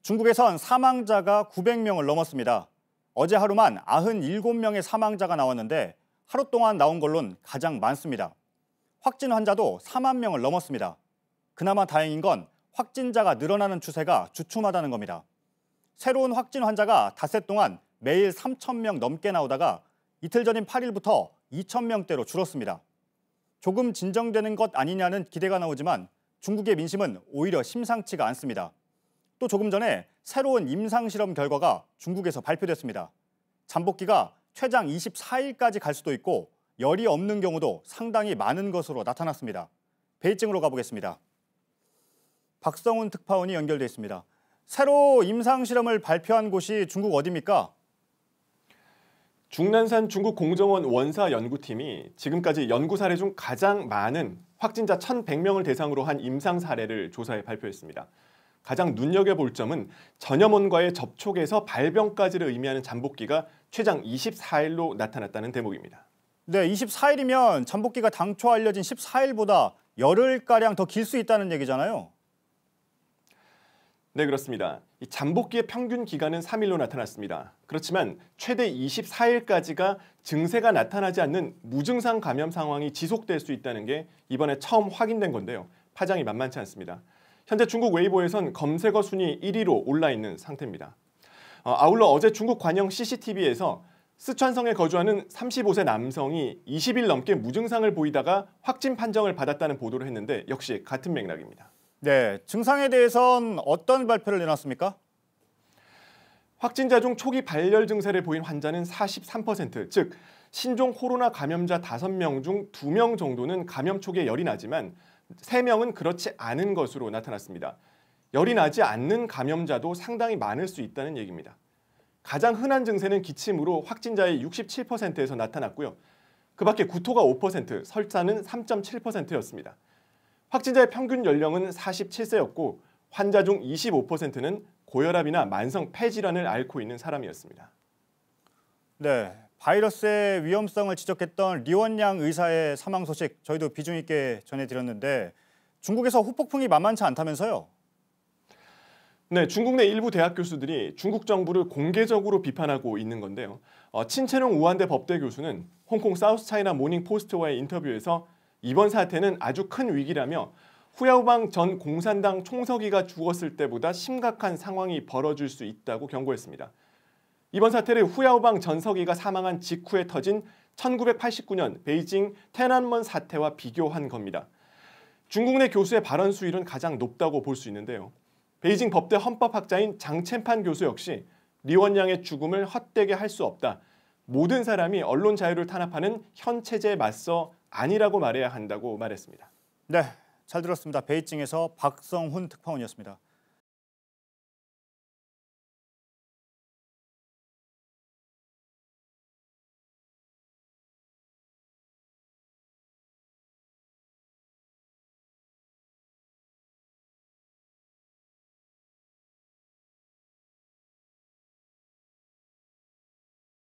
중국에선 사망자가 900명을 넘었습니다. 어제 하루만 97명의 사망자가 나왔는데 하루 동안 나온 걸로는 가장 많습니다. 확진 환자도 4만 명을 넘었습니다. 그나마 다행인 건 확진자가 늘어나는 추세가 주춤하다는 겁니다. 새로운 확진 환자가 닷새 동안 매일 3,000명 넘게 나오다가 이틀 전인 8일부터 2,000명대로 줄었습니다. 조금 진정되는 것 아니냐는 기대가 나오지만 중국의 민심은 오히려 심상치가 않습니다. 또 조금 전에 새로운 임상실험 결과가 중국에서 발표됐습니다. 잠복기가 최장 24일까지 갈 수도 있고 열이 없는 경우도 상당히 많은 것으로 나타났습니다. 베이징으로 가보겠습니다. 박성훈 특파원이 연결돼 있습니다. 새로 임상실험을 발표한 곳이 중국 어디입니까? 중난산 중국 공정원 원사 연구팀이 지금까지 연구 사례 중 가장 많은 확진자 1,100명을 대상으로 한 임상 사례를 조사해 발표했습니다. 가장 눈여겨볼 점은 전염원과의 접촉에서 발병까지를 의미하는 잠복기가 최장 24일로 나타났다는 대목입니다. 네, 24일이면 잠복기가 당초 알려진 14일보다 열흘가량 더 길 수 있다는 얘기잖아요. 네, 그렇습니다. 이 잠복기의 평균 기간은 3일로 나타났습니다. 그렇지만 최대 24일까지가 증세가 나타나지 않는 무증상 감염 상황이 지속될 수 있다는 게 이번에 처음 확인된 건데요. 파장이 만만치 않습니다. 현재 중국 웨이보에선 검색어 순위 1위로 올라 있는 상태입니다. 아울러 어제 중국 관영 CCTV에서 쓰촨성에 거주하는 35세 남성이 20일 넘게 무증상을 보이다가 확진 판정을 받았다는 보도를 했는데 역시 같은 맥락입니다. 네, 증상에 대해선 어떤 발표를 내놨습니까? 확진자 중 초기 발열 증세를 보인 환자는 43%, 즉 신종 코로나 감염자 5명 중 2명 정도는 감염 초기에 열이 나지만 3명은 그렇지 않은 것으로 나타났습니다. 열이 나지 않는 감염자도 상당히 많을 수 있다는 얘기입니다. 가장 흔한 증세는 기침으로 확진자의 67%에서 나타났고요. 그 밖에 구토가 5%, 설사는 3.7%였습니다. 확진자의 평균 연령은 47세였고 환자 중 25%는 고혈압이나 만성 폐질환을 앓고 있는 사람이었습니다. 네, 바이러스의 위험성을 지적했던 리원양 의사의 사망 소식 저희도 비중 있게 전해드렸는데 중국에서 후폭풍이 만만치 않다면서요? 네, 중국 내 일부 대학 교수들이 중국 정부를 공개적으로 비판하고 있는 건데요. 친채롱 우한대 법대 교수는 홍콩 사우스차이나 모닝포스트와의 인터뷰에서 이번 사태는 아주 큰 위기라며 후야오방 전 공산당 총서기가 죽었을 때보다 심각한 상황이 벌어질 수 있다고 경고했습니다. 이번 사태를 후야오방 전 서기가 사망한 직후에 터진 1989년 베이징天安門 사태와 비교한 겁니다. 중국 내 교수의 발언 수율은 가장 높다고 볼 수 있는데요. 베이징 법대 헌법학자인 장첸판 교수 역시 리원양의 죽음을 헛되게 할 수 없다. 모든 사람이 언론 자유를 탄압하는 현 체제에 맞서 아니라고 말해야 한다고 말했습니다. 네, 잘 들었습니다. 베이징에서 박성훈 특파원이었습니다.